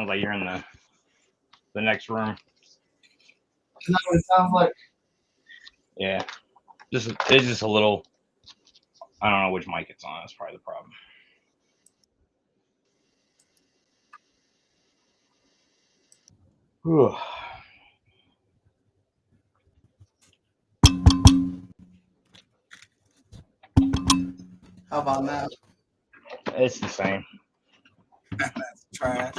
sounds like you're in the next room. No, it sounds like. Yeah, it's just a little. I don't know which mic it's on. That's probably the problem. Whew. How about now? It's the same. That's trash.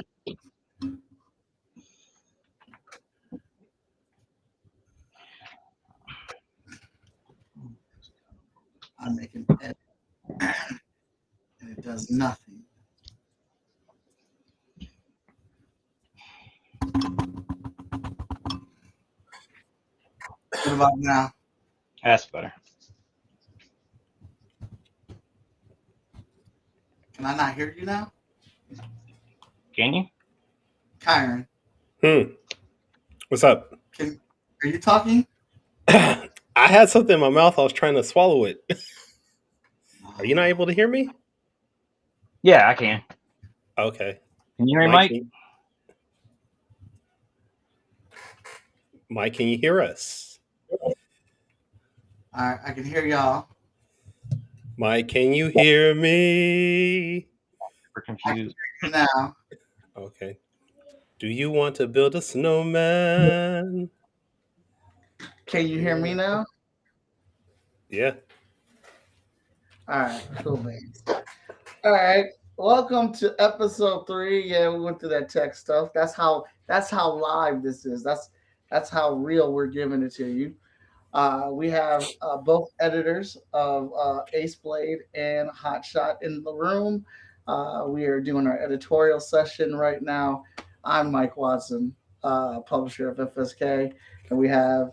I'm making edit, and it does nothing. What about now? That's better. Can I not hear you now? Can you? Kyron, What's up? are you talking? I had something in my mouth. I was trying to swallow it. Are you not able to hear me? Yeah, I can. Okay. Can you hear me, Mike? Mike, can you hear us? All right, I can hear y'all. Mike, can you hear me? We're confused. Now, Okay. Do you want to build a snowman? can you hear me now? Yeah. All right, cool, man. All right, welcome to episode 3. Yeah, we went through that tech stuff. That's how live this is. That's how real we're giving it to you. We have both editors of Ace Blade and Hot Shot in the room. We are doing our editorial session right now. I'm Mike Watson, publisher of FSK, and we have.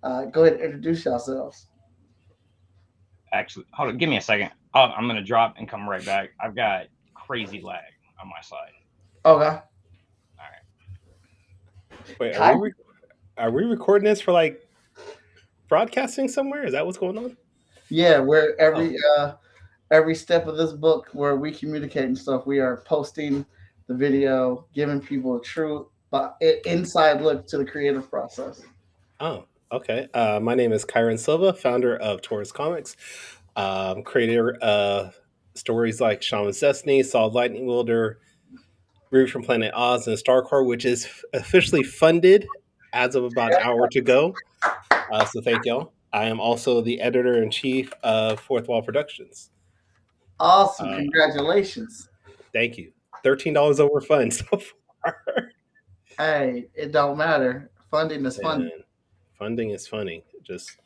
Go ahead and introduce yourselves. Actually, hold on. Give me a second. I'm gonna drop and come right back. I've got crazy lag on my side. Okay. All right. Wait, are we recording this for like broadcasting somewhere? Is that what's going on? Yeah, where every step of this book where we communicate and stuff, we are posting the video, giving people a true inside look to the creative process. Oh, okay. My name is Kyron Silva, founder of Taurus Comics, creator of stories like Shaman's Destiny, Solid Lightning Wielder, Root from Planet Oz, and StarCore, which is officially funded as of about an hour to go. So thank y'all. I am also the editor-in-chief of Fourth Wall Productions. Awesome. Congratulations. Thank you. $13 over fund so far. Hey, it don't matter. Funding is funding. Funding is funny. Just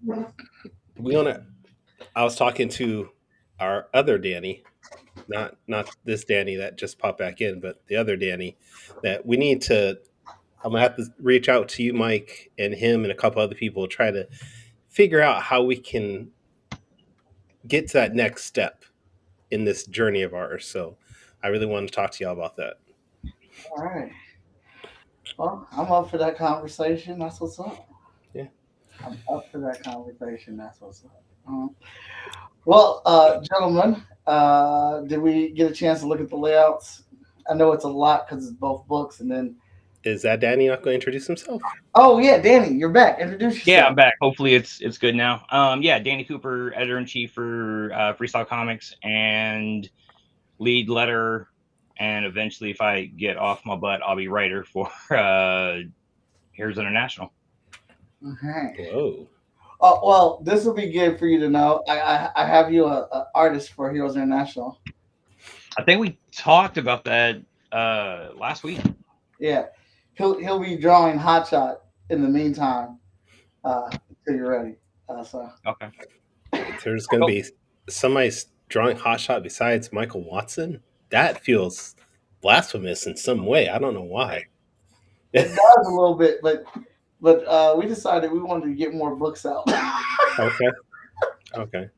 I was talking to our other Danny, not this Danny that just popped back in, but the other Danny, that we need to. I'm gonna have to reach out to you, Mike, and him, and a couple other people, try to figure out how we can get to that next step in this journey of ours. So, I really want to talk to y'all about that. All right. Well, I'm up for that conversation. That's what's up. Yeah. I'm up for that conversation. That's what's up. Well, gentlemen, did we get a chance to look at the layouts? I know it's a lot because it's both books, and then. Is that Danny not going to introduce himself? Oh yeah, Danny, you're back. Introduce yourself. Yeah, I'm back. Hopefully it's good now. Yeah, Danny Cooper, editor in chief for Freestyle Comics and lead letter, and eventually, if I get off my butt, I'll be writer for Heroes International. Okay. Whoa. Oh well, this will be good for you to know. I have you a artist for Heroes International. I think we talked about that last week. Yeah, he'll be drawing Hot Shot in the meantime until you're ready. So Okay. There's going to be somebody drawing Hot Shot besides Michael Watson? That feels blasphemous in some way. I don't know why. it does a little bit, but we decided we wanted to get more books out. Okay.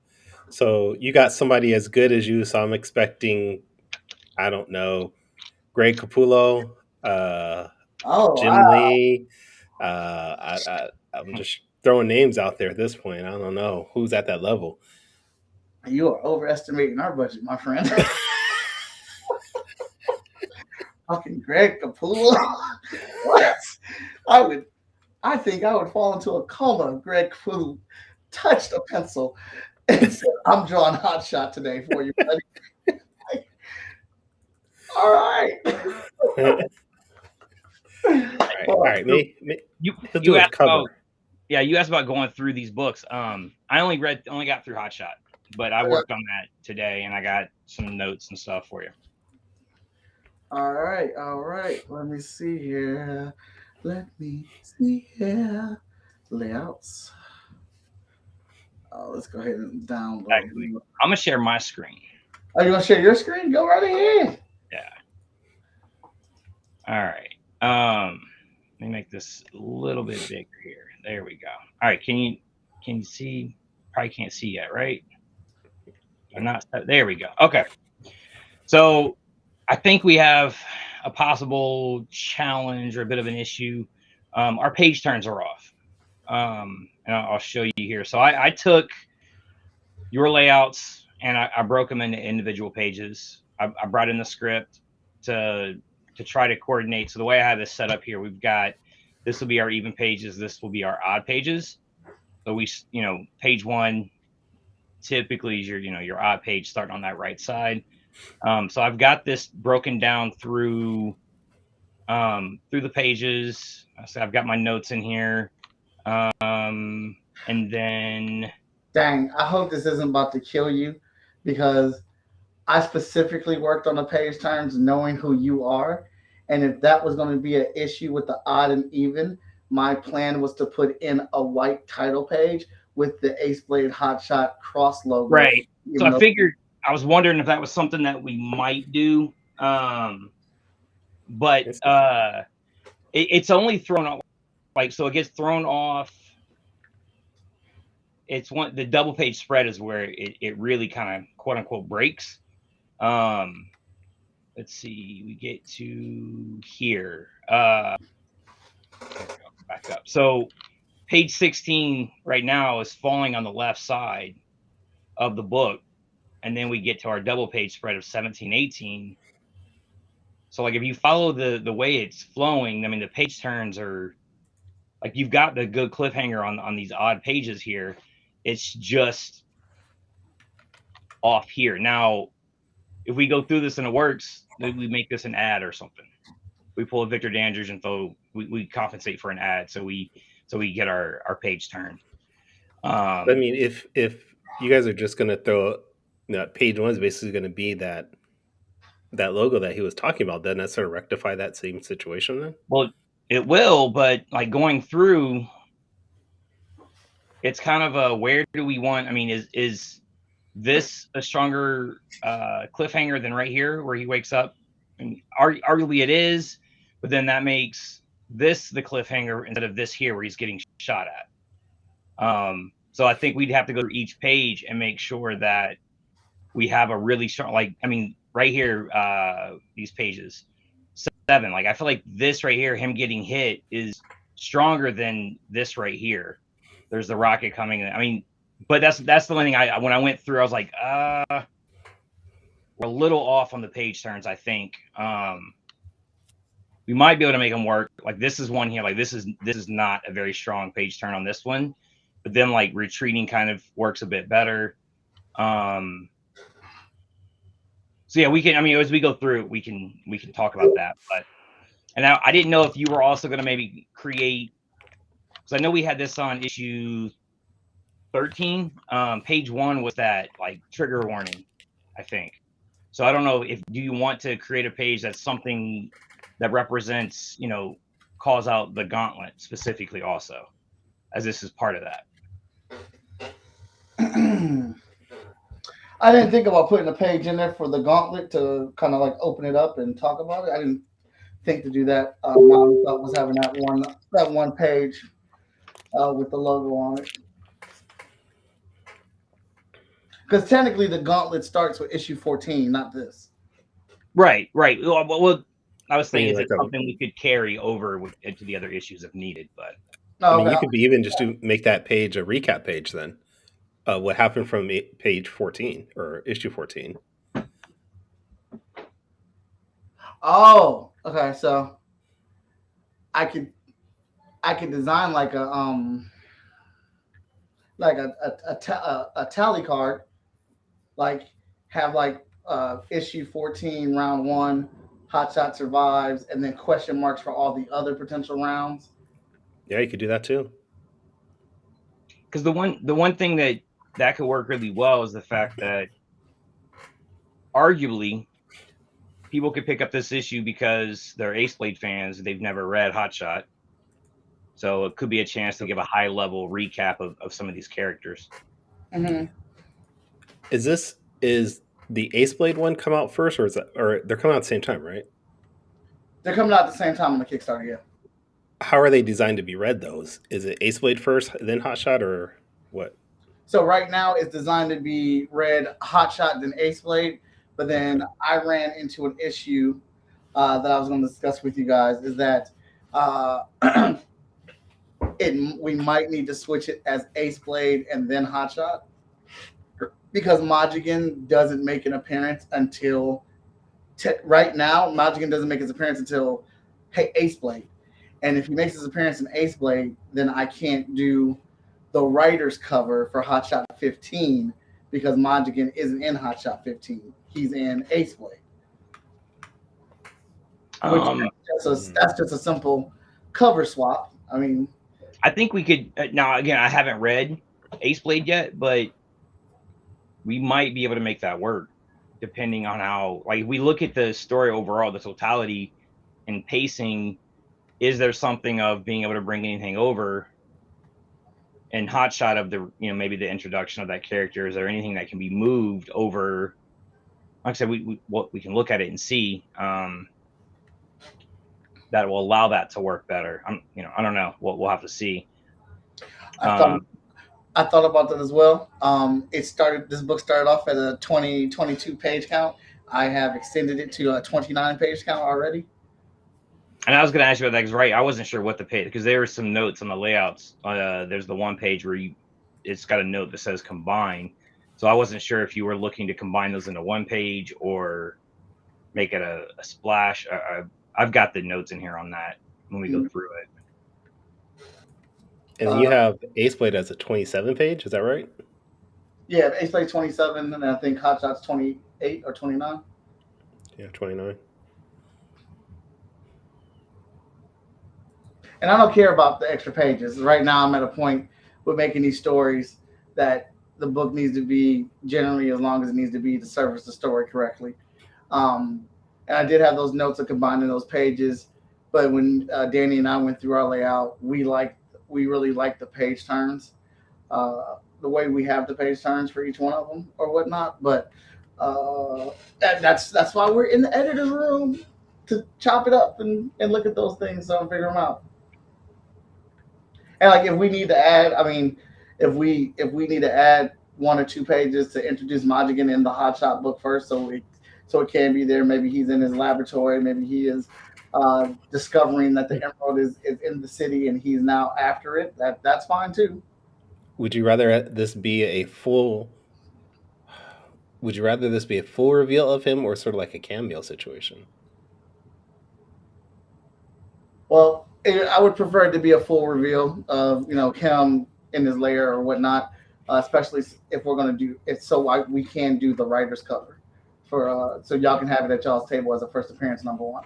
So you got somebody as good as you, so I'm expecting, I don't know, Greg Capullo, Jim Lee. I'm just throwing names out there at this point. I don't know who's at that level. You are overestimating our budget, my friend. Fucking Greg Capullo. What? I think I would fall into a coma if Greg Capullo touched a pencil and said, I'm drawing hot shot today for you, buddy. All right. All right. So He'll do you a asked cover. about you asked about going through these books. I only got through Hot Shot, but I worked on that today, and I got some notes and stuff for you. All right. Let me see here. Layouts. Let's go ahead and download. Actually, I'm gonna share my screen. Are you gonna share your screen? Go right ahead. Yeah. All right. Let me make this a little bit bigger here. There we go. All right. Can you see? Probably can't see yet, right? Or not. There we go. Okay. So I think we have a possible challenge or a bit of an issue. Our page turns are off. And I'll show you here. So I took your layouts and I broke them into individual pages. I brought in the script to try to coordinate. So the way I have this set up here, we've got this will be our even pages. This will be our odd pages. So we, page one typically is your odd page starting on that right side. So I've got this broken down through the pages. So I've got my notes in here. And then Dang, I hope this isn't about to kill you because I specifically worked on the page turns knowing who you are. And if that was going to be an issue with the odd and even, my plan was to put in a white title page with the Ace Blade Hotshot cross logo. right. So I was wondering if that was something that we might do. But it's only thrown off, so it gets thrown off. It's the double page spread is where it really kind of quote unquote breaks. Let's see, we get to here. Back up. So page 16 right now is falling on the left side of the book. And then we get to our double page spread of 17, 18. So if you follow the way it's flowing, I mean, the page turns are you've got the good cliffhanger on these odd pages here. It's just off here. Now, if we go through this and it works, then we make this an ad or something. We pull a Victor Dandridge info. We compensate for an ad, so we get our page turned. I mean, if you guys are just going to throw page one is basically going to be that logo that he was talking about, then that sort of rectify that same situation then? Well, it will, but going through, it's kind of a where do we want? I mean, is this a stronger cliffhanger than right here where he wakes up? And arguably it is, but then that makes this the cliffhanger instead of this here where he's getting shot at. So I think we'd have to go through each page and make sure that we have a really strong, right here, these pages 7. I feel like this right here, him getting hit, is stronger than this right here. There's the rocket coming in. I mean, but that's the only thing when I went through, I was like, we're a little off on the page turns, I think. We might be able to make them work. This is one here. This is not a very strong page turn on this one, but then retreating kind of works a bit better. So yeah, we can. I mean, as we go through, we can talk about that. And I didn't know if you were also going to maybe create, because I know we had this on issue 13. Page 1 was that trigger warning, I think. So I don't know do you want to create a page that's something that represents, calls out the gauntlet specifically also, as this is part of that. I didn't think about putting a page in there for the gauntlet to kind of open it up and talk about it. I didn't think to do that. Now I thought was having that one page with the logo on it. Because technically the gauntlet starts with issue 14, not this. Right. Well, I was thinking it's something we could carry over into the other issues if needed, but I mean, you could even just make that page a recap page then. What happened from page 14 or issue 14? Oh, Okay, so I could I could design like a tally card, like have like issue 14 round one, Hotshot survives, and then question marks for all the other potential rounds. Yeah, you could do that too. Because the one thing that could work really well is the fact that arguably people could pick up this issue because they're Ace Blade fans. They've never read Hotshot, so it could be a chance to give a high level recap of some of these characters. Mm-hmm. Is the Ace Blade one come out first, or is that, or they're coming out at the same time, right? They're coming out at the same time on the Kickstarter. Yeah. How are they designed to be read? Those, is it Ace Blade first, then Hotshot, or what? So right now it's designed to be read Hotshot then Ace Blade, but then Okay. I ran into an issue that I was going to discuss with you guys. Is that uh, we might need to switch it as Ace Blade and then Hotshot because Majigan doesn't make an appearance until right now. Majigan doesn't make his appearance until Ace Blade, and if he makes his appearance in Ace Blade, then I can't do the writer's cover for Hotshot 15 because Majigan isn't in Hotshot 15. He's in Ace Blade, which that's just a simple cover swap. I mean, I think we could now. Again, I haven't read Ace Blade yet, but we might be able to make that work, depending on how. Like, we look at the story overall, the totality, and pacing. Is there something of being able to bring anything over? And Hotshot of the maybe the introduction of that character. Is there anything that can be moved over? Like I said, we can look at it and see. That will allow that to work better. I don't know. We'll have to see. I thought I thought about that as well. This book started off at a 22 page count. I have extended it to a 29 page count already. And I was going to ask you about that because, right, I wasn't sure what to page, because there were some notes on the layouts. There's the one page where it's got a note that says combine. So I wasn't sure if you were looking to combine those into one page or make it a splash. I've got the notes in here on that when we go through it. And then you have Ace Blade as a 27 page, is that right? Yeah, Ace Blade 27, and I think Hotshot's 28 or 29. Yeah, 29. And I don't care about the extra pages. Right now, I'm at a point with making these stories that the book needs to be generally as long as it needs to be to service the story correctly. And I did have those notes of combining those pages, but when Danny and I went through our layout, we really liked the page turns, the way we have the page turns for each one of them or whatnot. But that's why we're in the editor's room to chop it up and look at those things so and figure them out. And like if we need to add, I mean, if we need to add 1 or 2 pages to introduce Majigan in the Hotshot book first, so it can be there. Maybe he's in his laboratory. Maybe he is discovering that the emerald is in the city and he's now after it. That's fine too. Would you rather this be a full? Would you rather this be a full reveal of him, or sort of like a cameo situation? Well, I would prefer it to be a full reveal of him in his lair or whatnot, especially if we're going to do it. So we can do the writer's cover for so y'all can have it at y'all's table as a first appearance #1.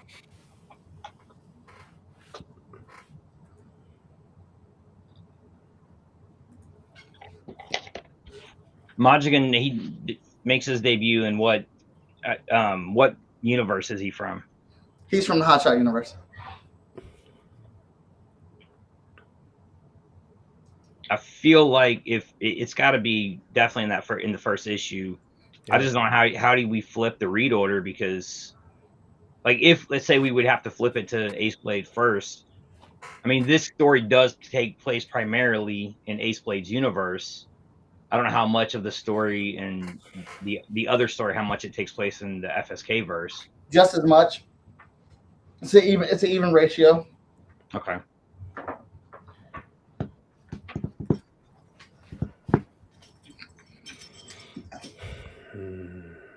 Majigan, he makes his debut in what universe is he from? He's from the Hotshot universe. I feel like if it's got to be definitely in the first issue. Yeah. I just don't know how do we flip the read order, because like if let's say we would have to flip it to Ace Blade first. I mean, this story does take place primarily in Ace Blade's universe. I don't know how much of the story and the other story, how much it takes place in the FSK verse. Just as much. It's an even ratio. Okay.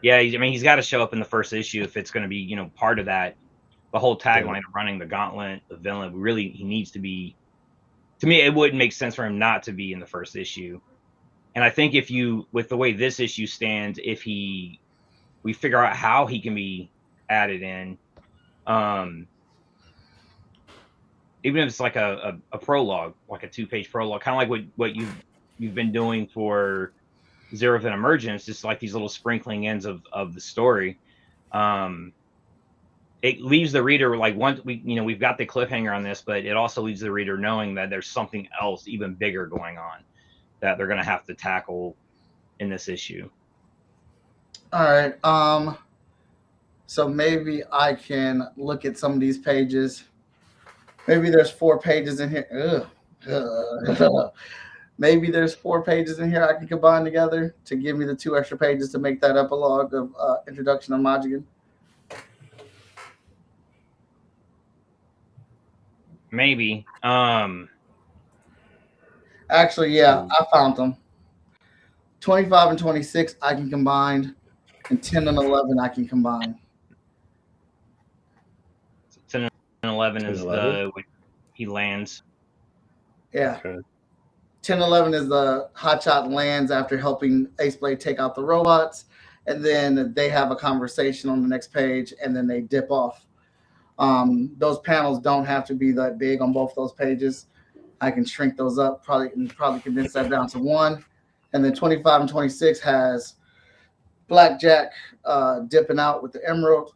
Yeah, I mean, he's got to show up in the first issue if it's going to be, part of that the whole tagline of running the gauntlet, the villain, really, he needs to be. To me, it wouldn't make sense for him not to be in the first issue. And I think if you, with the way this issue stands, if we figure out how he can be added in, even if it's like a prologue, like a 2-page prologue, kind of like what you've been doing for Zeroth and Emergence, just like these little sprinkling ends of the story. It leaves the reader like once we've got the cliffhanger on this, but it also leaves the reader knowing that there's something else even bigger going on that they're going to have to tackle in this issue. All right. So maybe I can look at some of these pages. Maybe there's 4 pages in here. Maybe there's 4 pages in here I can combine together to give me the 2 extra pages to make that epilogue of introduction of Majigan. Maybe. Actually, yeah, I found them. 25 and 26 I can combine, and 10 and 11 I can combine. 10 and 11 is 11? when he lands. Yeah. Okay. 10 and 11 is the Hotshot lands after helping Ace Blade take out the robots, and then they have a conversation on the next page, and then they dip off. Those panels don't have to be that big on both those pages. I can shrink those up, probably condense that down to 1. And then 25 and 26 has Blackjack dipping out with the emerald,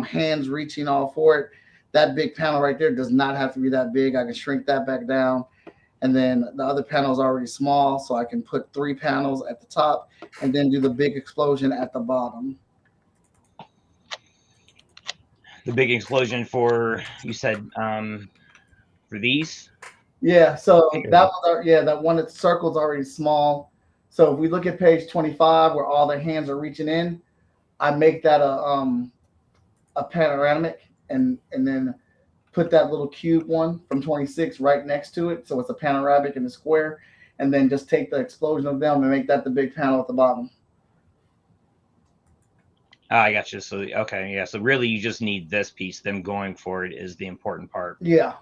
hands reaching all for it. That big panel right there does not have to be that big. I can shrink that back down. And then the other panel is already small, so I can put 3 panels at the top and then do the big explosion at the bottom. The big explosion for, you said, for these? Yeah, so that was that one that circle's already small. So if we look at page 25 where all their hands are reaching in, I make that a panoramic and then put that little cube one from 26 right next to it, so it's a panoramic and a square, and then just take the explosion of them and make that the big panel at the bottom. I got you. So okay, yeah. So really, you just need this piece. Them going for it is the important part. Yeah.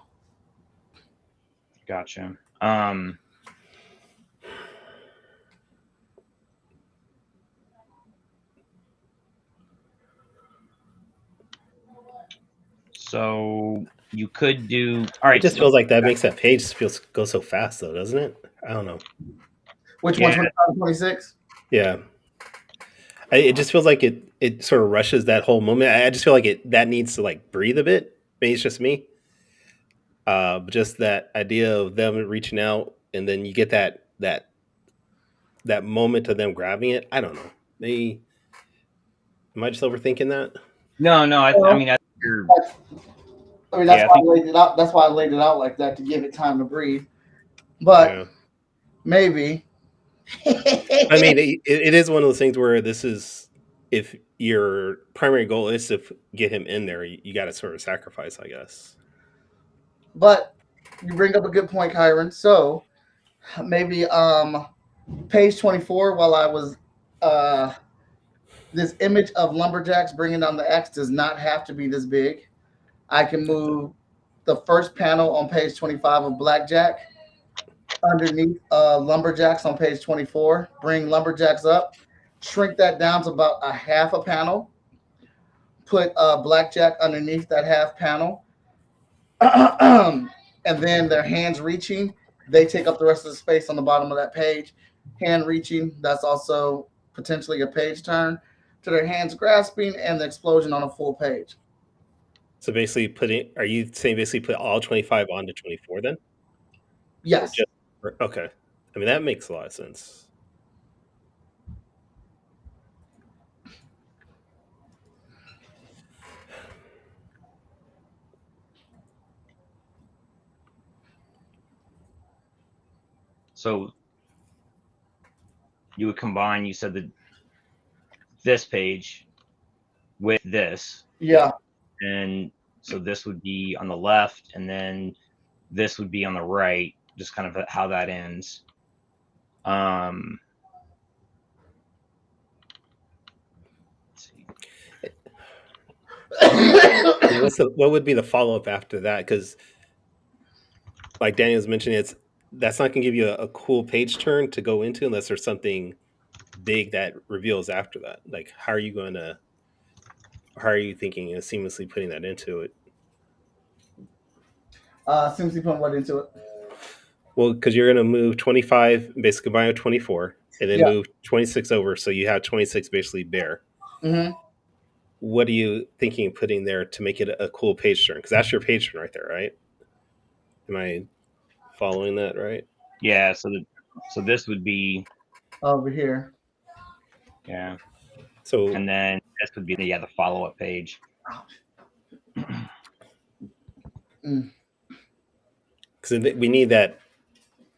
Gotcha. So you could do. All right. It just feels like that makes that page go so fast, though, doesn't it? I don't know. Which one? 25 and 26? Yeah. It just feels like it sort of rushes that whole moment. I just feel like that needs to like breathe a bit. Maybe it's just me. Just that idea of them reaching out, and then you get that moment of them grabbing it. I don't know. Am I just overthinking that? No. I mean, that's your. That's why I laid it out. That's why I laid it out like that, to give it time to breathe. But maybe. I mean, it is one of those things where this is, if your primary goal is to get him in there, you got to sort of sacrifice, I guess. But you bring up a good point, Kyron. So maybe page 24, while I was this image of lumberjacks bringing down the X does not have to be this big. I can move the first panel on page 25 of Blackjack underneath lumberjacks on page 24. Bring lumberjacks up, shrink that down to about a half a panel. Put Blackjack underneath that half panel. And then their hands reaching, they take up the rest of the space on the bottom of that page. Hand reaching, that's also potentially a page turn, to their hands grasping, and the explosion on a full page. So basically are you saying basically put all 25 onto 24 then? Yes. Okay. I mean, that makes a lot of sense. So you would combine, you said, this page with this. Yeah. And so this would be on the left, and then this would be on the right, just kind of how that ends. Let's see. what would be the follow up after that? Because like Daniel was mentioning, that's not going to give you a cool page turn to go into unless there's something big that reveals after that. Like, how are you thinking of seamlessly putting that into it? Simply putting what into it? Well, because you're going to move 25, basically combine with 24, and then Yeah. move 26 over, so you have 26 basically bare. Mm-hmm. What are you thinking of putting there to make it a cool page turn? Because that's your page turn right there, right? Am I following that right? Yeah. So this would be, Over here. yeah, So and then this would be the follow up page. Mm. because we need that.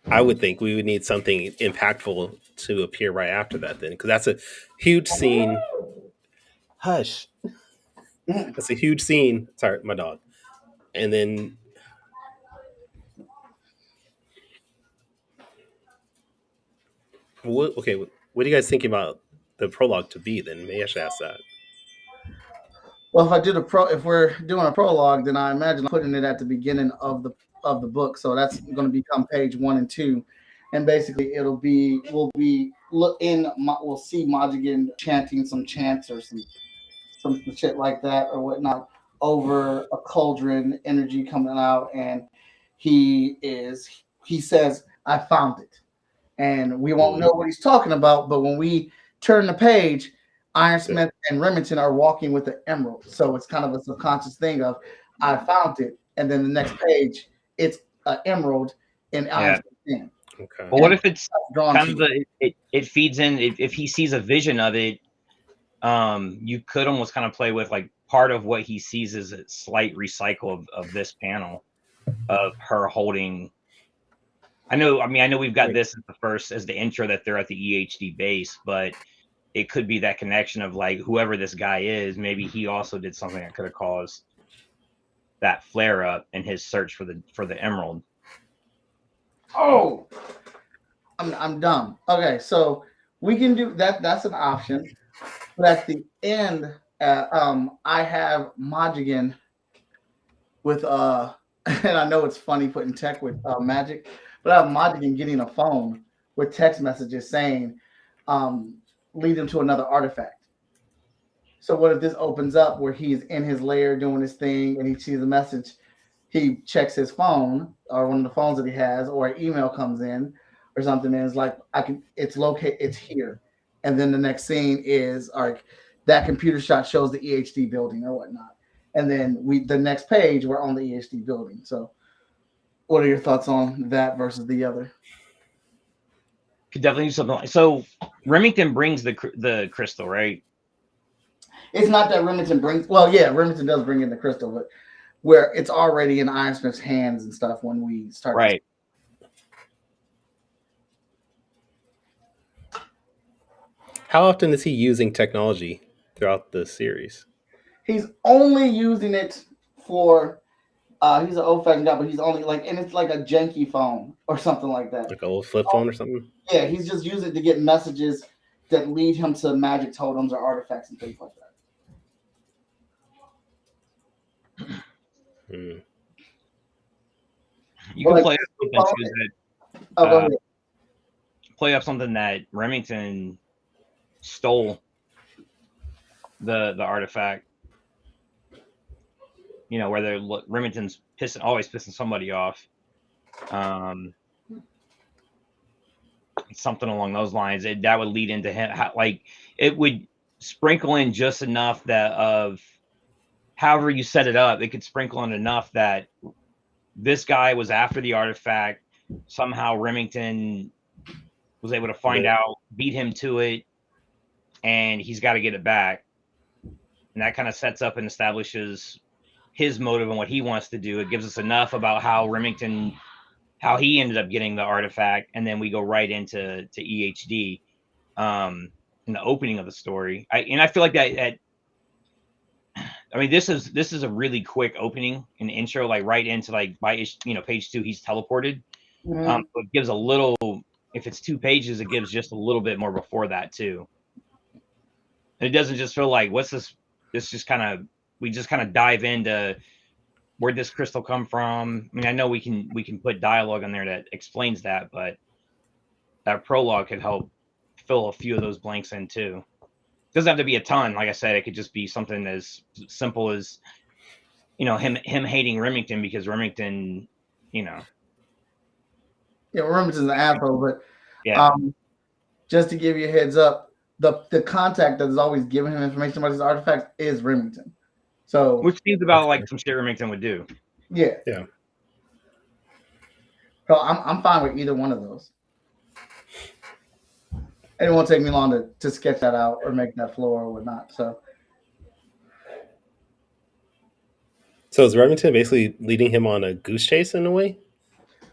I would think we would need something impactful to appear right after that, then, because that's a huge scene. Hush. Mm. That's a huge scene. Sorry, my dog. And then okay, what are you guys thinking about the prologue to be then? Maybe I should ask that. Well, if we're doing a prologue, then I imagine putting it at the beginning of the book. So that's going to become page 1 and 2, and basically we'll see Majigan chanting some chants or some shit like that or whatnot over a cauldron, energy coming out, and he says, "I found it," and we won't know what he's talking about. But when we turn the page, Ironsmith and Remington are walking with the emerald, so it's kind of a subconscious thing of "I found it," and then the next page it's an emerald in Ironsmith's hand. Okay. But what if it's Drawn kind to of it feeds in if he sees a vision of it? You could almost kind of play with like part of what he sees as a slight recycle of this panel of her holding. I know we've got this as the intro that they're at the EHD base, but it could be that connection of like whoever this guy is, maybe he also did something that could have caused that flare up in his search for the emerald. Oh, I'm dumb. Okay, so we can do that. That's an option. But at the end, I have Majigan with and I know it's funny putting tech with magic, but I have Majigan getting a phone with text messages saying, lead him to another artifact. So what if this opens up where he's in his lair doing his thing and he sees a message, he checks his phone or one of the phones that he has, or an email comes in or something, and it's like it's here. And then the next scene is like that computer shot shows the EHD building or whatnot. And then the next page we're on the EHD building. So what are your thoughts on that versus the other? Could definitely do something like so. Remington brings the crystal, right? It's not that Remington brings. Well, yeah, Remington does bring in the crystal, but where it's already in Ironsmith's hands and stuff when we start. Right. How often is he using technology throughout the series? He's only using it for. He's an old-fashioned guy, but he's only and it's like a janky phone or something like that. Like a old flip phone or something? Yeah, he's just using it to get messages that lead him to magic totems or artifacts and things like that. Hmm. You can play up something that play up something that Remington stole the artifact. You know, where Remington's always pissing somebody off. Something along those lines. That would lead into him. It would sprinkle in just enough that of however you set it up, it could sprinkle in enough that this guy was after the artifact. Somehow Remington was able to find out, beat him to it, and he's got to get it back. And that kind of sets up and establishes his motive and what he wants to do. It gives us enough about how he ended up getting the artifact, and then we go right into EHD in the opening of the story. I feel like that. I mean, this is a really quick opening and intro, like right into by page 2, he's teleported. Mm-hmm. It gives a little. If it's 2 pages, it gives just a little bit more before that too. And it doesn't just feel like what's this. This just kind of we just kind of dive into where'd this crystal come from. I mean, I know we can put dialogue in there that explains that, but that prologue could help fill a few of those blanks in too. It doesn't have to be a ton. Like I said, it could just be something as simple as, him hating Remington because Remington, Yeah, Remington's an asshole, but yeah. Just to give you a heads up, the contact that is always giving him information about his artifacts is Remington. So, which seems about like some shit Remington would do. Yeah. Yeah. So I'm fine with either one of those. And it won't take me long to sketch that out or make that floor or whatnot. So is Remington basically leading him on a goose chase in a way?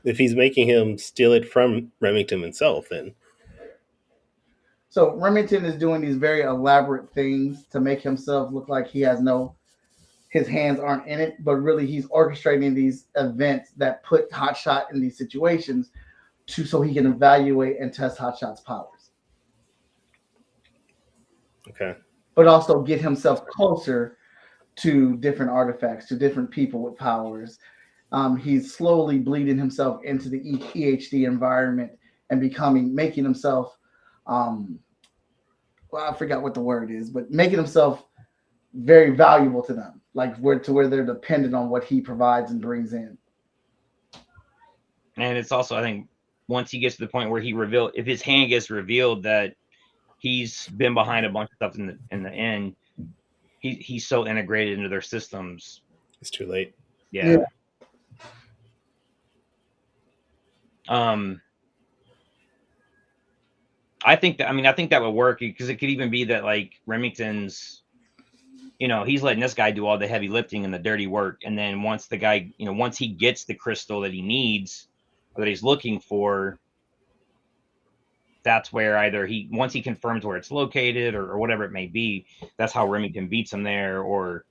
If he's making him steal it from Remington himself, then. So Remington is doing these very elaborate things to make himself look like he has his hands aren't in it, but really he's orchestrating these events that put Hotshot in these situations so he can evaluate and test Hotshot's powers. Okay. But also get himself closer to different artifacts, to different people with powers. He's slowly bleeding himself into the EHD environment and making himself, well, I forgot what the word is, but making himself very valuable to them, like where they're dependent on what he provides and brings in. And it's also, I think, once he gets to the point where if his hand gets revealed that he's been behind a bunch of stuff in the end, he's so integrated into their systems. It's too late. Yeah. I think that would work because it could even be that like Remington's, he's letting this guy do all the heavy lifting and the dirty work. And then once the guy, once he gets the crystal that he needs or that he's looking for, that's where either once he confirms where it's located or whatever it may be, that's how Remington beats him there. Or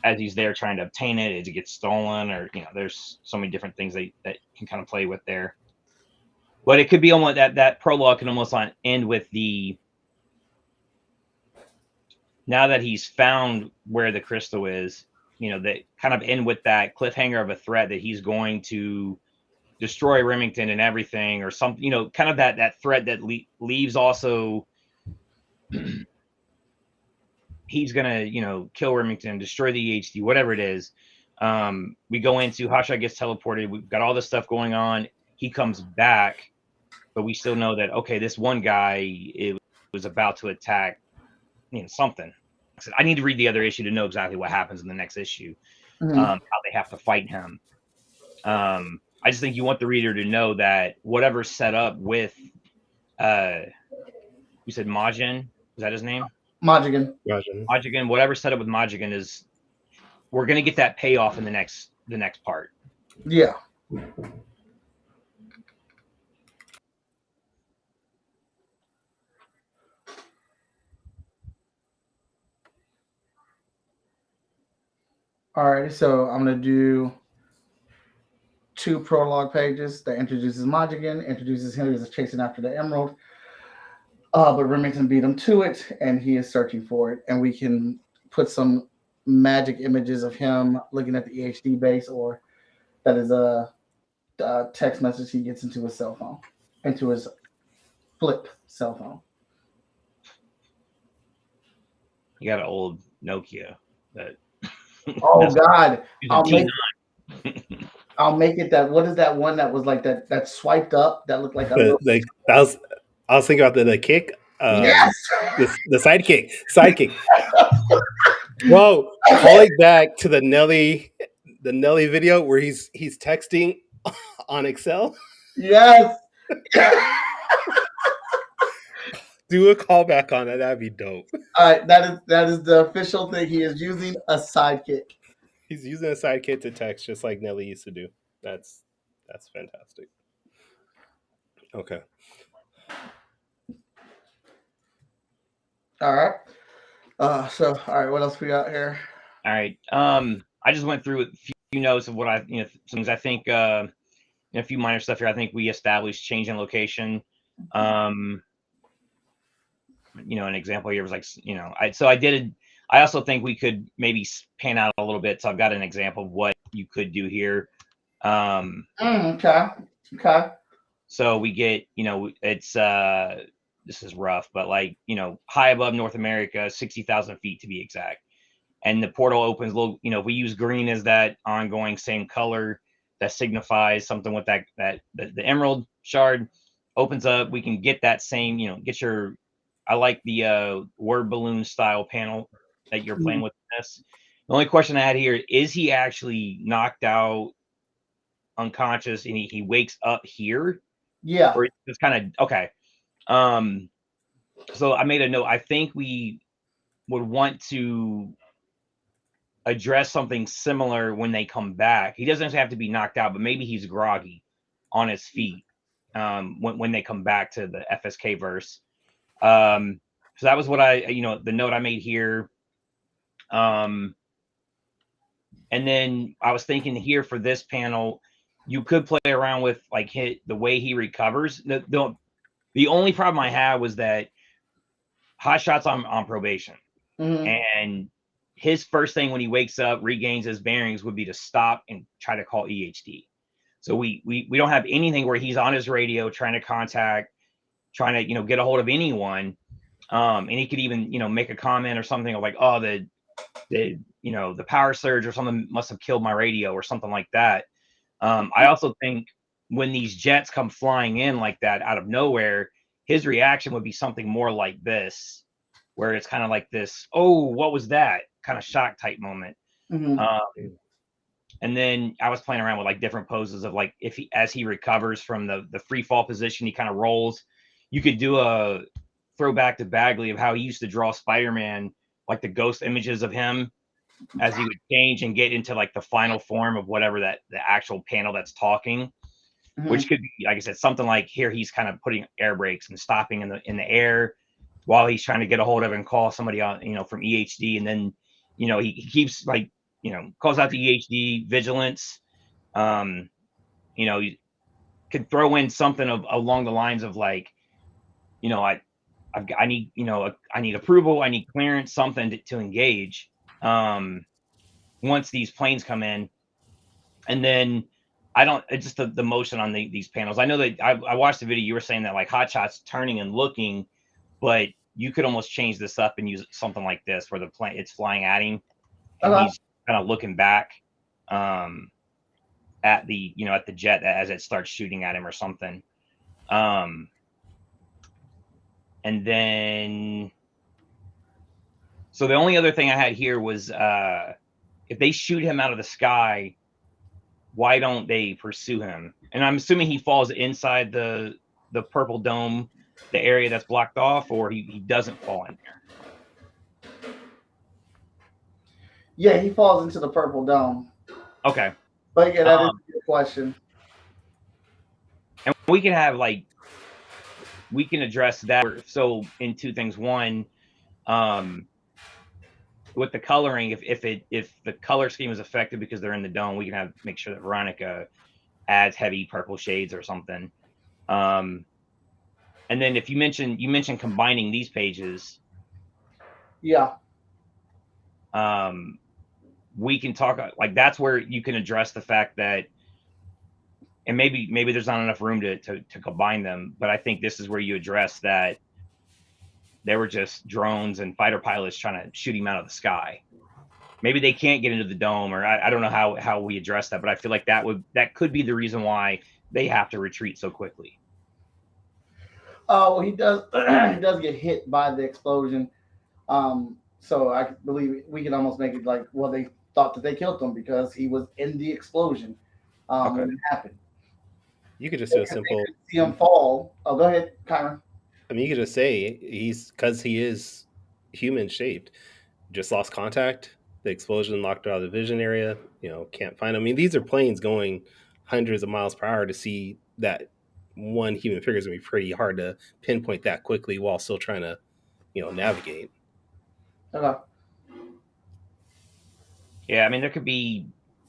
as he's there trying to obtain it, it gets stolen, or, there's so many different things that can kind of play with there. But it could be almost that prologue can almost end with now that he's found where the crystal is, that kind of end with that cliffhanger of a threat that he's going to destroy Remington and everything, or something, kind of that threat that leaves also he's gonna, kill Remington, destroy the EHD, whatever it is. We go into Hotshot gets teleported. We've got all this stuff going on. He comes back, but we still know that, okay, this one guy was about to attack, something. I need to read the other issue to know exactly what happens in the next issue, how they have to fight him. I just think you want the reader to know that whatever's set up with, you said Majin, is that his name? Majigan. Whatever's set up with Majigan is, we're going to get that payoff in the next part. Yeah. All right, so I'm going to do 2 prologue pages that introduces Majigan, introduces him as chasing after the emerald. But Remington beat him to it, and he is searching for it. And we can put some magic images of him looking at the EHD base, or that is a text message he gets into his cell phone, into his flip cell phone. You got an old Nokia that. Oh God! I'll make it that. What is that one that was like that swiped up that looked like a I was thinking about the kick. Yes, the sidekick. Whoa! Calling back to the Nelly video where he's texting on Excel. Yes. Do a callback on that. That'd be dope. All right, that is the official thing. He is using a sidekick. He's using a sidekick to text, just like Nelly used to do. That's fantastic. Okay. All right. All right, what else we got here? All right. I just went through a few notes of what things I think. A few minor stuff here. I think we established change in location. An example here was like, I I also think we could maybe pan out a little bit. So I've got an example of what you could do here. Okay. Okay. So we get, it's this is rough, but like, high above North America, 60,000 feet to be exact. And the portal opens little, if we use green as that ongoing same color that signifies something with the emerald shard opens up, we can get that same, get your, I like the word balloon style panel that you're playing with this. The only question I had here, is he actually knocked out unconscious and he wakes up here? Yeah. Or it's kind of okay. Um, so I made a note. I think we would want to address something similar when they come back. He doesn't have to be knocked out, but maybe he's groggy on his feet when they come back to the FSK verse. So that was what the note I made here. And then I was thinking here for this panel, you could play around with like the way he recovers. The only problem I had was that Hot Shot's on probation. And his first thing when he wakes up, regains his bearings, would be to stop and try to call EHD. So we don't have anything where he's on his radio trying to contact, trying to get a hold of anyone. And he could even make a comment or something like, oh, the power surge or something must have killed my radio or something like that. I also think when these jets come flying in like that out of nowhere, his reaction would be something more like this, where it's kind of like this, oh, what was that kind of shock type moment. And then I was playing around with like different poses of like, as he recovers from the free fall position, he kind of rolls. You could do a throwback to Bagley of how he used to draw Spider-Man, like the ghost images of him as he would change and get into like the final form of whatever the actual panel that's talking, which could be, like I said, something like here he's kind of putting air brakes and stopping in the air while he's trying to get a hold of and call somebody on, from EHD. And then, he keeps like, calls out the EHD vigilance. You could throw in something along the lines of like, I need, I need approval. I need clearance, something to engage. Once these planes come in, and then it's just the motion on these panels. I know that I watched the video. You were saying that like Hotshot's turning and looking, but you could almost change this up and use something like this where the plane it's flying at him and he's kind of looking back at the at the jet as it starts shooting at him or something. And then so the only other thing I had here was if they shoot him out of the sky, why don't they pursue him? And I'm assuming he falls inside the purple dome, the area that's blocked off, or he doesn't fall in there. Yeah, he falls into the purple dome. Okay. But yeah, that is a good question. And we can have like, we can address that. So in two things. One, with the coloring, if the color scheme is affected because they're in the dome, we can make sure that Veronica adds heavy purple shades or something. And then if you mentioned combining these pages. Yeah. We can talk like that's where you can address the fact that, and maybe there's not enough room to combine them, but I think this is where you address that there were just drones and fighter pilots trying to shoot him out of the sky. Maybe they can't get into the dome, or I don't know how we address that, but I feel like that could be the reason why they have to retreat so quickly. Well, he does he does get hit by the explosion. So I believe we can almost make it like, well, they thought that they killed him because he was in the explosion when it happened. You could just do a simple. See him fall. Oh, go ahead, Kyron. I mean, you could just say because he is human shaped, just lost contact. The explosion knocked out of the vision area. Can't find him. I mean, these are planes going hundreds of miles per hour. To see that one human figure is going to be pretty hard to pinpoint that quickly while still trying to, navigate. Okay. Yeah, I mean, there could be,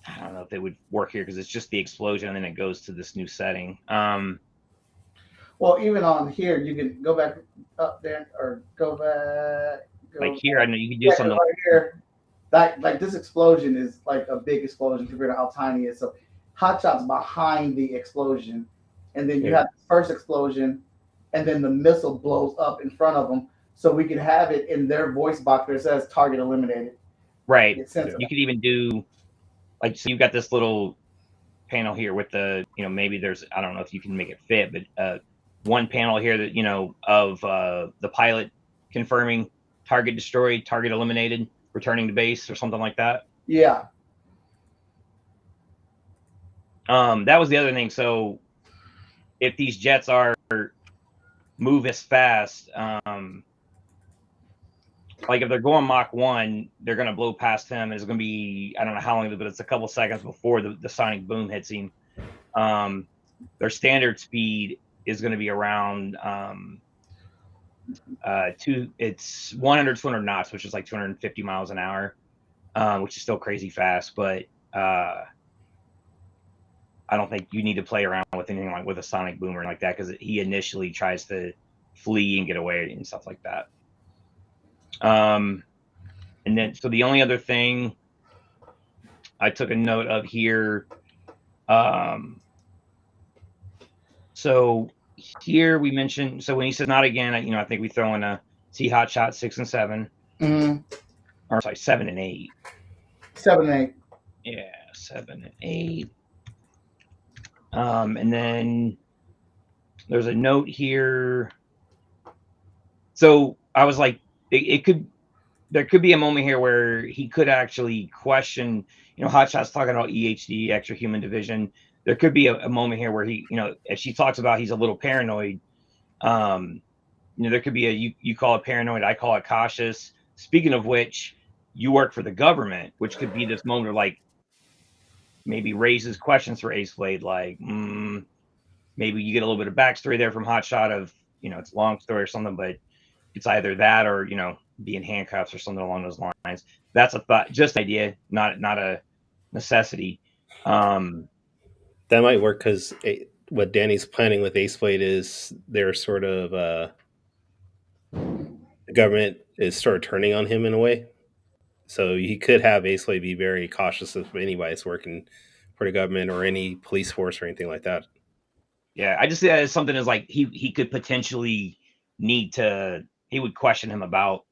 I don't know if they would work here because it's just the explosion and then it goes to this new setting. Well, even on here, you can go back up there or go back. Like here, I know you can do Yeah, 'cause something. right here, that like this explosion is like a big explosion compared to how tiny it is. So Hotshot's behind the explosion, and then you Yeah. have the first explosion, and then the missile blows up in front of them. So we could have it in their voice box where it says "target eliminated." Right. Get sense of You could even do like, so you've got this little panel here with the, maybe there's, I don't know if you can make it fit, but one panel here that, of the pilot confirming target destroyed, target eliminated, returning to base or something like that. Yeah. That was the other thing. So if these jets are move as fast, like if they're going Mach 1, they're going to blow past him. It's going to be, I don't know how long, but it's a couple seconds before the sonic boom hits him. Their standard speed is going to be around it's 100, 200 knots, which is like 250 miles an hour, which is still crazy fast. But I don't think you need to play around with anything like with a sonic boom or like that, because he initially tries to flee and get away and stuff like that. And then, so the only other thing I took a note of here, so here we mentioned, so when he says not again, I think we throw in a see hot shot 6 and 7, or sorry, 7 and 8. 7 and 8. Yeah, 7 and 8. And then there's a note here. So I was like, there could be a moment here where he could actually question, Hotshot's talking about EHD, extra human division. There could be a moment here where he, if she talks about he's a little paranoid, there could be you call it paranoid, I call it cautious. Speaking of which, you work for the government, which could be this moment of like maybe raises questions for Ace Blade, like maybe you get a little bit of backstory there from Hotshot of, it's a long story or something, but it's either that or, be in handcuffs or something along those lines. That's a thought, just an idea, not a necessity. That might work because what Danny's planning with Ace Blade is they're sort of the government is sort of turning on him in a way. So he could have Ace Blade be very cautious of anybody's working for the government or any police force or anything like that. Yeah, I just see that as something as like he could potentially need to, he would question him about.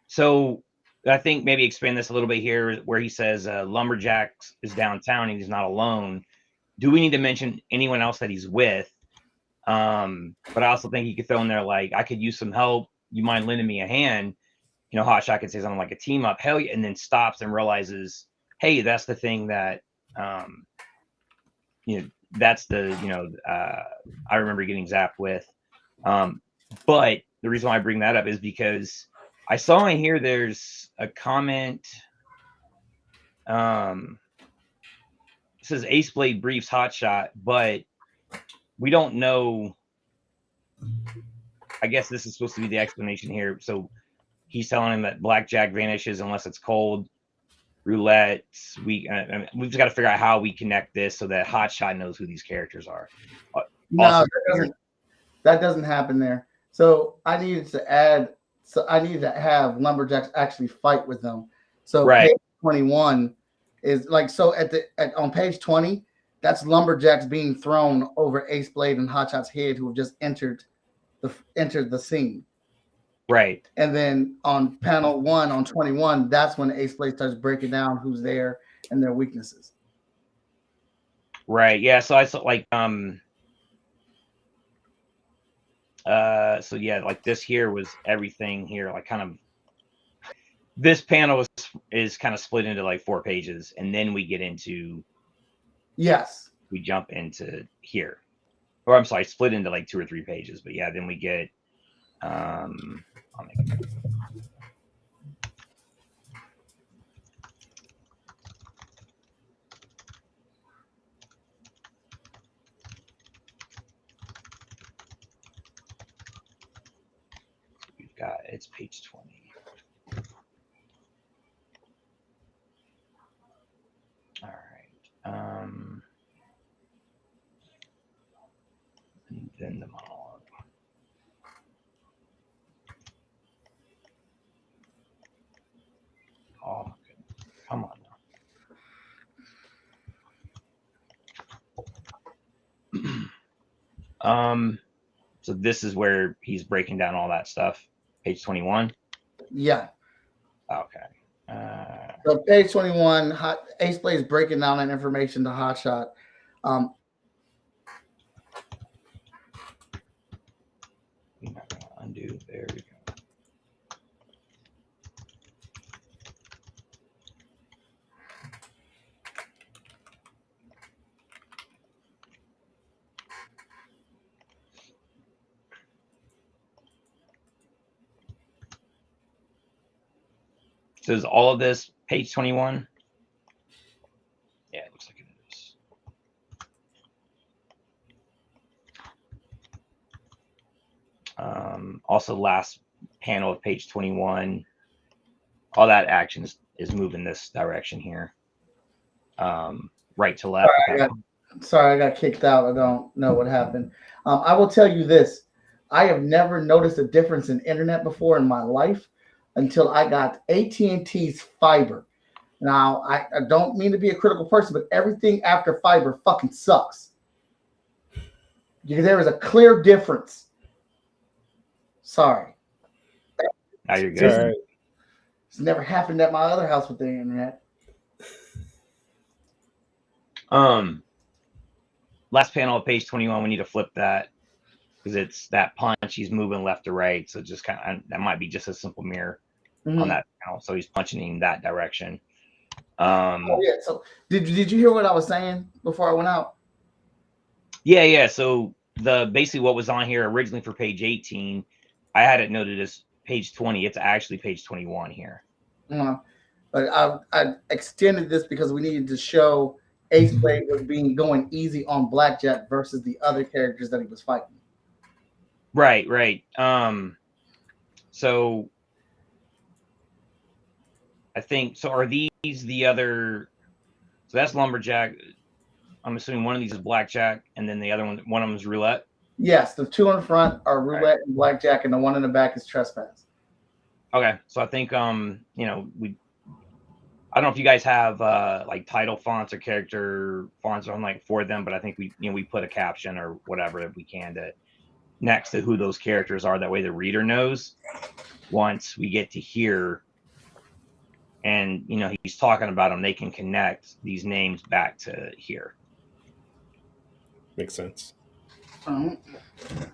So I think maybe expand this a little bit here where he says Lumberjacks is downtown and he's not alone. Do we need to mention anyone else that he's with? But I also think he could throw in there like, I could use some help. You mind lending me a hand? Hotshot could say something like a team up, hell yeah, and then stops and realizes, hey, that's the thing that that's the I remember getting zapped with. But the reason why I bring that up is because I saw in here there's a comment. It says Ace Blade briefs Hotshot, but we don't know. I guess this is supposed to be the explanation here. So he's telling him that blackjack vanishes unless it's cold. Roulette. We've just got to figure out how we connect this so that Hotshot knows who these characters are. No, Also, that doesn't happen there. So I needed to add. So I needed to have Lumberjacks actually fight with them. So right. page 21 is like, so on page 20, that's Lumberjacks being thrown over Ace Blade and Hotshot's head, who have just entered the scene. Right. And then on panel 1 on 21, that's when Ace Blade starts breaking down who's there and their weaknesses. Right. Yeah. So I saw like so yeah, like this here was everything here, like kind of this panel is kind of split into like 4 pages, and then we get into we jump into here. Or I'm sorry, split into like 2 or 3 pages, but yeah, then we get I'll make it. We've got, it's page 20. All right. And then the monologue. So this is where he's breaking down all that stuff. Page 21. Yeah. Okay. So page 21, Ace Blade's breaking down that information to Hotshot. I'm not gonna undo. There we go. So is all of this page 21? Yeah, it looks like it is. Also, last panel of page 21, all that action is moving this direction here. Right to left. Sorry, I got kicked out. I don't know what happened. I will tell you this. I have never noticed a difference in internet before in my life until I got AT&T's fiber. Now, I don't mean to be a critical person, but everything after fiber fucking sucks. There is a clear difference. Sorry. Now you're good. All right. It's never happened at my other house with the internet. Last panel of page 21, we need to flip that because it's that punch. He's moving left to right. So just kind of, that might be just a simple mirror on that panel. So he's punching in that direction. Yeah. So did you hear what I was saying before I went out? Yeah. So basically what was on here originally for page 18, I had it noted as page 20. It's actually page 21 here. But I extended this because we needed to show Ace Blade was going easy on Blackjack versus the other characters that he was fighting. Right. So I think so. Are these the other? So that's Lumberjack. I'm assuming one of these is Blackjack, and then the other one of them is Roulette. Yes, the two in the front are Roulette and Blackjack, and the one in the back is Trespass. Okay, so I think I don't know if you guys have like title fonts or character fonts on like for them, but I think we put a caption or whatever if we can to next to who those characters are. That way the reader knows once we get to here and he's talking about them, they can connect these names back to here. Makes sense. I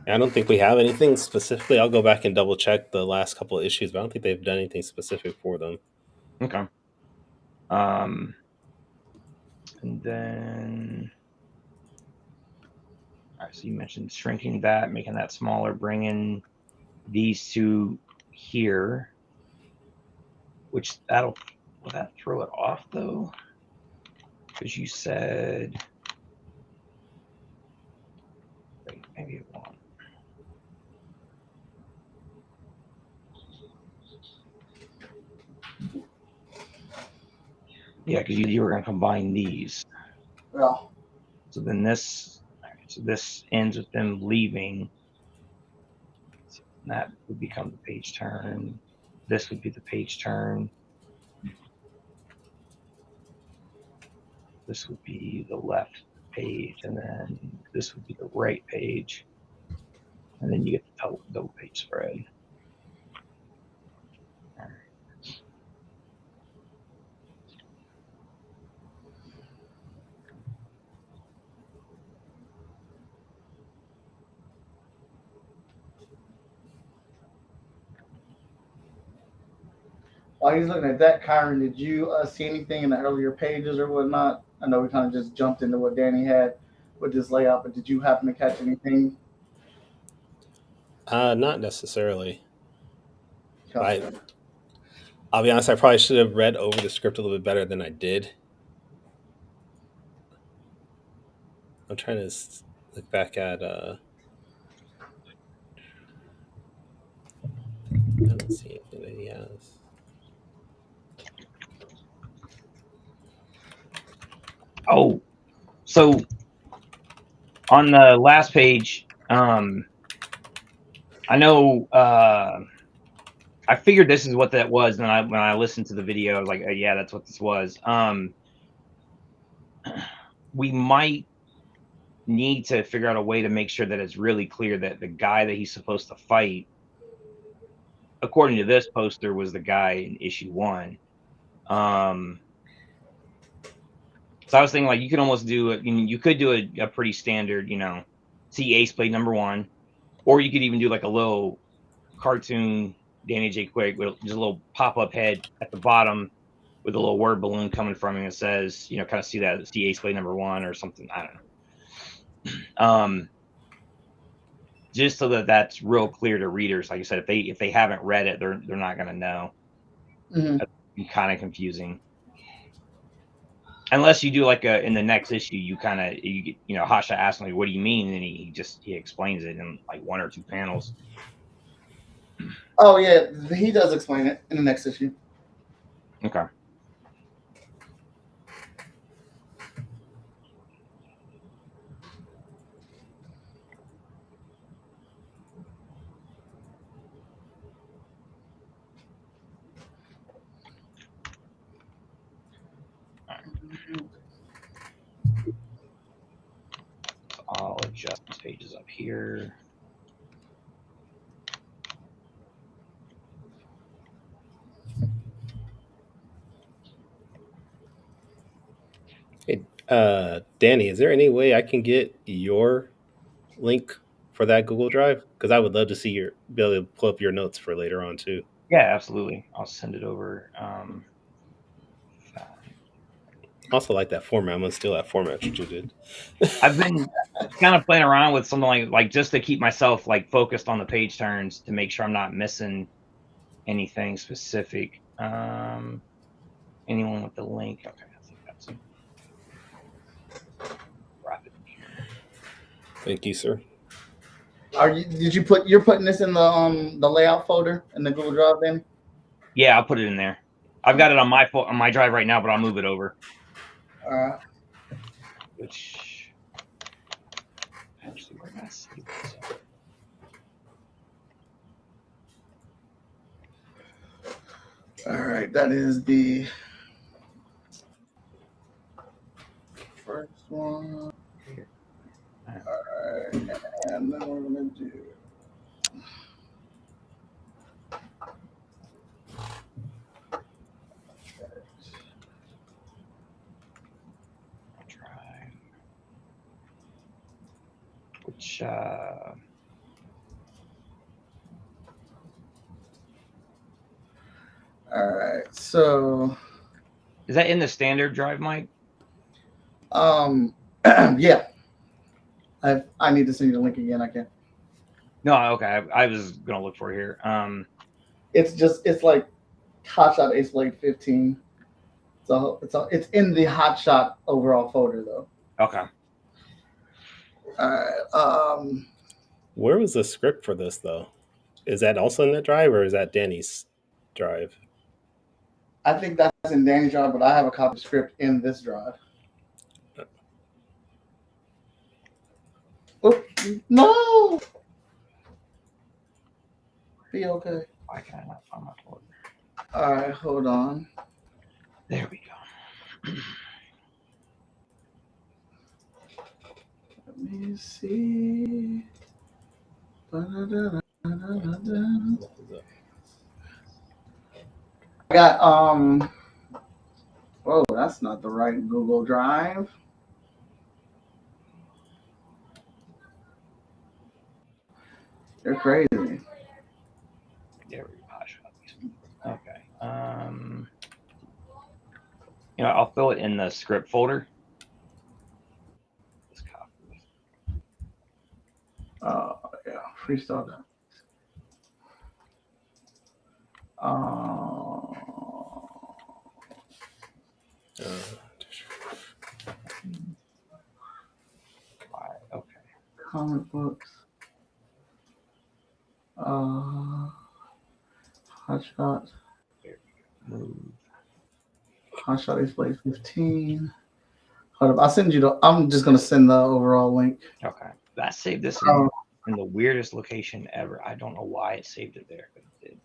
don't think we have anything specifically. I'll go back and double check the last couple of issues, but I don't think they've done anything specific for them. Okay. And then, all right, so you mentioned shrinking that, making that smaller, bringing these two here, which will that throw it off though? Because you said, wait, maybe it won't. Yeah, because you were going to combine these. Well, so then this ends with them leaving. So that would become the page turn. This would be the page turn. This would be the left page, and then this would be the right page. And then you get the double page spread. while he's looking at that, Kyron, did you see anything in the earlier pages or whatnot? I know we kind of just jumped into what Danny had with this layout, but did you happen to catch anything? Not necessarily. I'll be honest, I probably should have read over the script a little bit better than I did. I'm trying to look back at I don't see anything that he has. Oh, so on the last page, I know I figured this is what that was, and when I listened to the video, I was like, oh, yeah, that's what this was. We might need to figure out a way to make sure that it's really clear that the guy that he's supposed to fight, according to this poster, was the guy in issue 1. So I was thinking, like, you could almost do it. You could do a pretty standard, see Ace Blade #1, or you could even do like a little cartoon Danny J. Quick with just a little pop-up head at the bottom with a little word balloon coming from him that says, kind of see Ace Blade #1 or something. I don't know. Just so that that's real clear to readers. Like I said, if they haven't read it, they're not going to know. Mm-hmm. That'd be kind of confusing. Unless you do like in the next issue, Hasha asks me, "What do you mean?" And he explains it in like 1 or 2 panels. Oh yeah, he does explain it in the next issue. Okay. I'll adjust these pages up here. Hey, Danny, is there any way I can get your link for that Google Drive? Because I would love to be able to pull up your notes for later on too. Yeah, absolutely. I'll send it over. Also like that format. I'm gonna steal that format you did. I've been kind of playing around with something like just to keep myself like focused on the page turns to make sure I'm not missing anything specific. Anyone with the link? Okay, I think that's it. Wrap it in here. Thank you, sir. You're putting this in the layout folder in the Google Drive then? Yeah, I'll put it in there. I've got it on my drive right now, but I'll move it over. All right. Which actually, we're gonna save this. All right, that is the first one. All right, and then we're gonna do. Drive. Which All right, so is that in the standard drive, Mike? yeah. I need to send you the link again. I can. No, okay. I was gonna look for it here. It's like Hotshot Ace Blade 15. So it's in the Hotshot overall folder though. Okay. All right. Where was the script for this though? Is that also in that drive or is that Danny's drive? I think that's in Danny's drive, but I have a copy of script in this drive. Oh, no! Be okay. Why can I not find my folder? All right, hold on. There we go. Let me see. I got whoa, that's not the right Google Drive. They're crazy. There we go. Okay. I'll fill it in the script folder. Just copy. Yeah, freestyle that. Okay. Comic books. Hotshot. Move. Hotshot Ace Blade 15. Hold up. I'll send you I'm just gonna send the overall link. Okay. I saved this in the weirdest location ever. I don't know why it saved it there, but it did.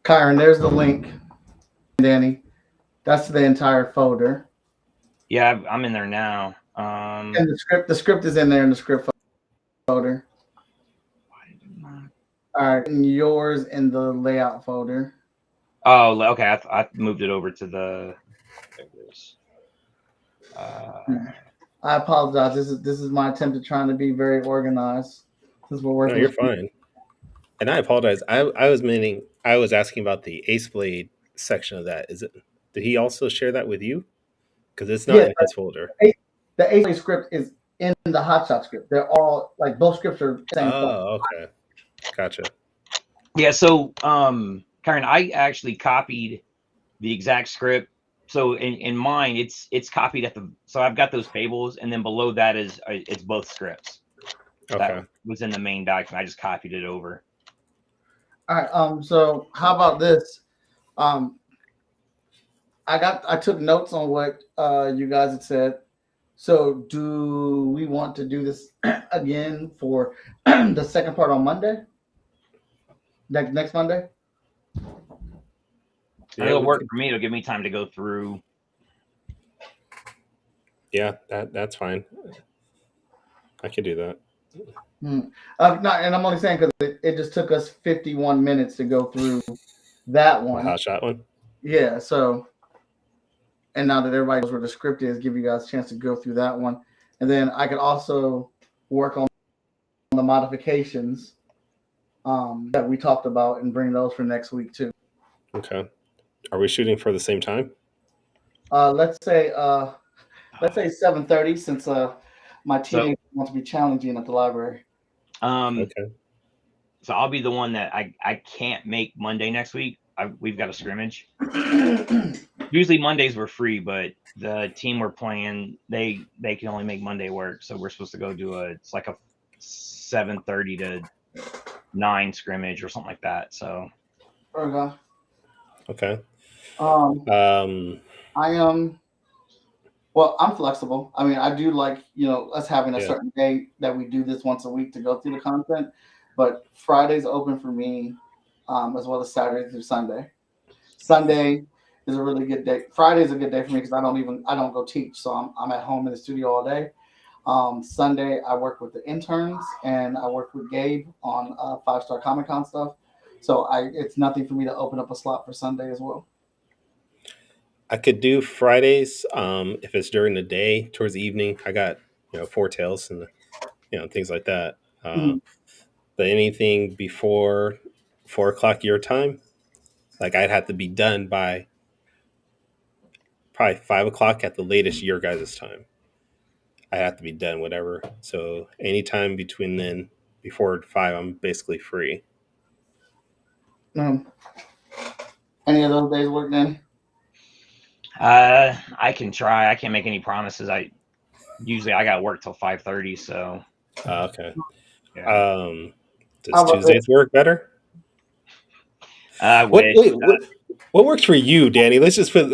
Kyron, there's the link. Danny. That's the entire folder. Yeah, I'm in there now. And the script is in there in the script folder. All right, and yours in the layout folder. Oh, okay. I moved it over to the. There it is. I apologize. This is my attempt at trying to be very organized. Since we're No, working. you're fine. And I apologize. I was asking about the Ace Blade section of that. Did he also share that with you? Because it's not Yeah, in his folder. the A script is in the hotshot script. They're all like both scripts are the same. Oh, okay. Gotcha. Yeah. So, Karen, I actually copied the exact script. So in mine, it's copied at the. So I've got those tables, and then below that is it's both scripts. Okay. That was in the main document. I just copied it over. All right. So how about this? Um, I took notes on what you guys had said. So do we want to do this again for the second part on Monday? Next Monday? Yeah, it'll work for me. It'll give me time to go through. Yeah, that's fine. I can do that. No, and I'm only saying because it just took us 51 minutes to go through that The one. hot shot one. Yeah. So, and now that everybody knows where the script is, give you guys a chance to go through that one, and then I could also work on the modifications that we talked about and bring those for next week too. Okay. Are we shooting for the same time? Let's say 7:30 since my teenager wants to be challenging at the library. Okay. So I'll be the one that I can't make Monday next week. We've got a scrimmage. Usually Mondays we're free, but the team we're playing they can only make Monday work. So we're supposed to go do it's like a 7:30 to 9 scrimmage or something like that. So Okay. Okay. I am. Well, I'm flexible. I mean, I do like us having a certain day that we do this once a week to go through the content, but Friday's open for me, as well as Saturday through Sunday. Sunday is a really good day. Friday's a good day for me because I don't go teach, so I'm at home in the studio all day. Sunday I work with the interns and I work with Gabe on 5-Star Comic Con stuff. So it's nothing for me to open up a slot for Sunday as well. I could do Fridays if it's during the day. Towards the evening, I got Four Tails and things like that. But anything before 4 o'clock your time, like I'd have to be done by probably 5 o'clock at the latest your guys' time. I have to be done whatever. So anytime between then, before 5, I'm basically free. Any of those days work then? I can try. I can't make any promises. I got work till 5:30. So okay. Yeah. Does Tuesdays work better? What works for you, Danny? Let's just put.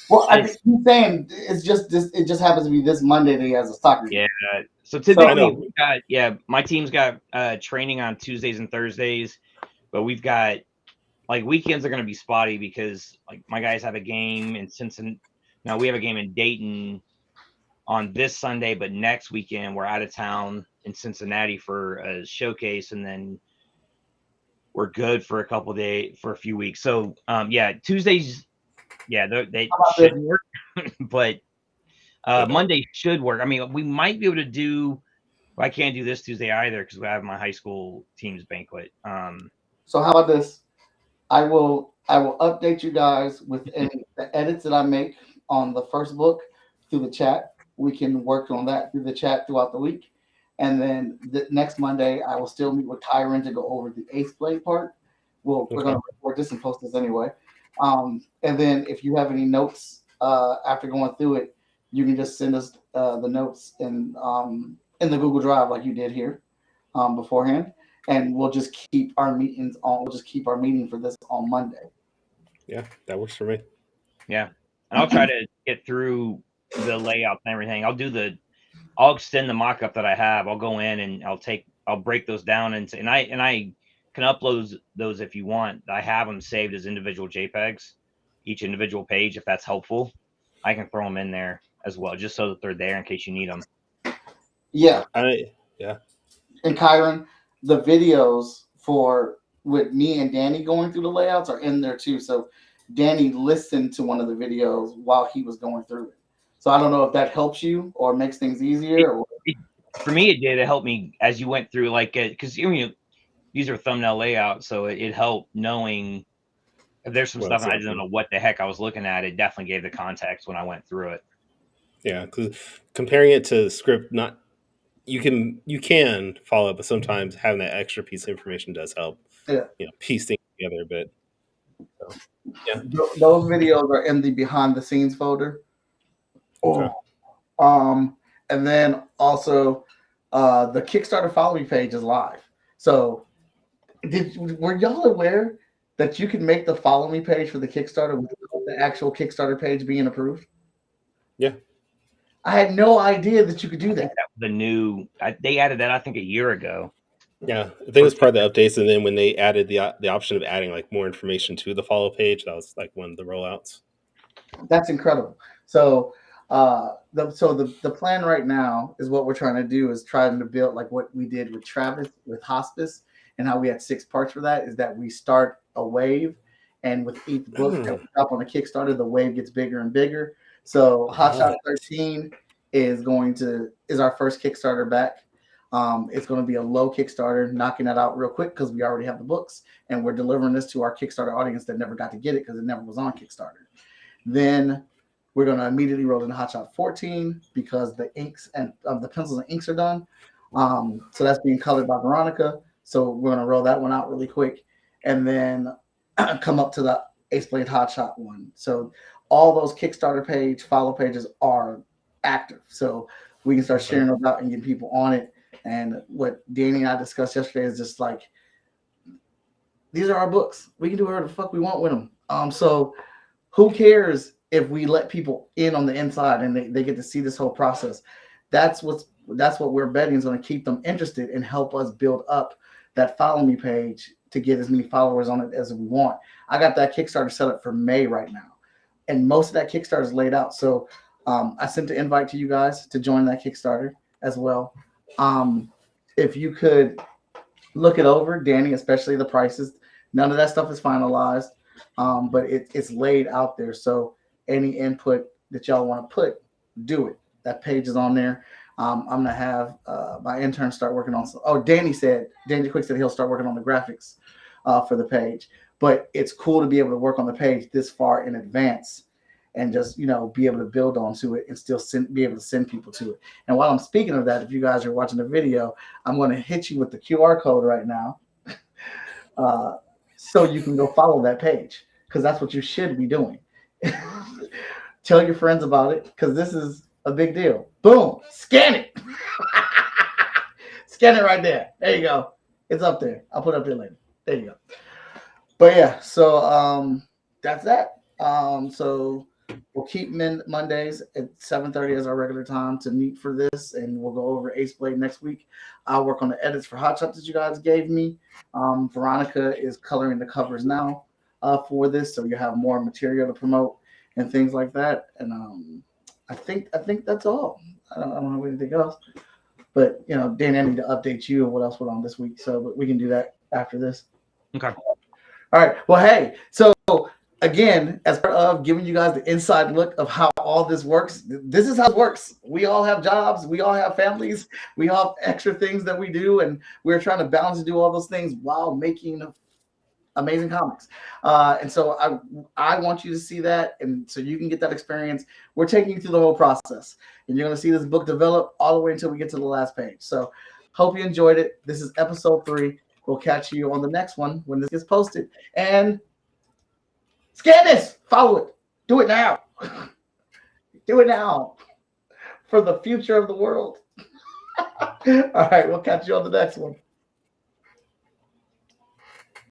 Well, I'm saying it just happens to be this Monday that he has a soccer game. Yeah. So typically we got my team's got training on Tuesdays and Thursdays, but we've got like weekends are going to be spotty because like my guys have a game in Cincinnati. Now we have a game in Dayton on this Sunday, but next weekend we're out of town in Cincinnati for a showcase, and then we're good for a couple of days for a few weeks. So Tuesdays, they should work, but Monday should work. I mean, we might be able to do. Well, I can't do this Tuesday either because we have my high school team's banquet. So how about this? I will update you guys with the edits that I make on the first book through the chat. We can work on that through the chat throughout the week. And then the next Monday, I will still meet with Tyron to go over the Ace Blade part. We're going to record this and post this anyway. And then if you have any notes after going through it, you can just send us the notes in the Google Drive like you did here beforehand. And we'll just keep our meetings on. We'll just keep our meeting for this on Monday. Yeah, that works for me. Yeah, and I'll try to get through the layout and everything. I'll extend the mock-up that I have. I'll go in and I'll break those down and I can upload those if you want. I have them saved as individual JPEGs, each individual page. If that's helpful, I can throw them in there as well, just so that they're there in case you need them. Yeah. Yeah. And Kyron, the videos for with me and Danny going through the layouts are in there too. So Danny listened to one of the videos while he was going through it. So I don't know if that helps you or makes things easier. Or For me, it did. It helped me as you went through, like, because these are thumbnail layouts, so it helped knowing if there's some stuff and I didn't know what the heck I was looking at. It definitely gave the context when I went through it. Yeah, because comparing it to the script, not you can follow, but sometimes having that extra piece of information does help. Yeah. Piece things together. But yeah, those videos are in the behind the scenes folder. okay. And then also the Kickstarter follow me page is live. So were y'all aware that you can make the follow me page for the Kickstarter without the actual Kickstarter page being approved? Yeah. I had no idea that you could do that. They added that, I think, a year ago. Yeah, I think it was part of the updates, and then when they added the option of adding like more information to the follow page, that was like one of the rollouts. That's incredible. So the plan right now is what we're trying to do is trying to build like what we did with Travis with Hospice and how we had 6 parts for that is that we start a wave, and with each book that we up on the Kickstarter, the wave gets bigger and bigger. So Hot Shot 13 is our first Kickstarter back. It's going to be a low Kickstarter, knocking that out real quick because we already have the books, and we're delivering this to our Kickstarter audience that never got to get it because it never was on Kickstarter. Then we're going to immediately roll into Hot Shot 14 because the inks and the pencils and inks are done. So that's being colored by Veronica. So we're going to roll that one out really quick, and then come up to the Ace Blade Hot Shot one. So all those Kickstarter follow pages are active. So we can start sharing those out and getting people on it. And what Danny and I discussed yesterday is just like, these are our books. We can do whatever the fuck we want with them. So who cares if we let people in on the inside and they get to see this whole process? That's what we're betting is going to keep them interested and help us build up that follow me page to get as many followers on it as we want. I got that Kickstarter set up for May right now, and most of that Kickstarter is laid out. So I sent an invite to you guys to join that Kickstarter as well. If you could look it over, Danny, especially the prices, none of that stuff is finalized, but it's laid out there. So any input that y'all want to put, do it. That page is on there. I'm going to have my intern start working on Danny Quick said he'll start working on the graphics for the page. But it's cool to be able to work on the page this far in advance and just, be able to build onto it and still be able to send people to it. And while I'm speaking of that, if you guys are watching the video, I'm going to hit you with the QR code right now so you can go follow that page, because that's what you should be doing. Tell your friends about it, because this is a big deal. Boom, scan it. Scan it right there. There you go. It's up there. I'll put it up there later. There you go. But yeah, so that's that. So we'll keep Mondays at 7:30 as our regular time to meet for this, and we'll go over Ace Blade next week. I'll work on the edits for Hot Shot that you guys gave me. Veronica is coloring the covers now for this, so you have more material to promote and things like that. And I think that's all. I don't have anything else. But Danny, I need to update you on what else went on this week, so we can do that after this. Okay. All right. Well, hey, so again, as part of giving you guys the inside look of how all this works, this is how it works. We all have jobs. We all have families. We all have extra things that we do, and we're trying to balance and do all those things while making amazing comics. And so I want you to see that, and so you can get that experience. We're taking you through the whole process, and you're going to see this book develop all the way until we get to the last page. So hope you enjoyed it. This is episode 3. We'll catch you on the next one when this gets posted. And scan this, follow it, do it now. Do it now for the future of the world. All right, we'll catch you on the next one.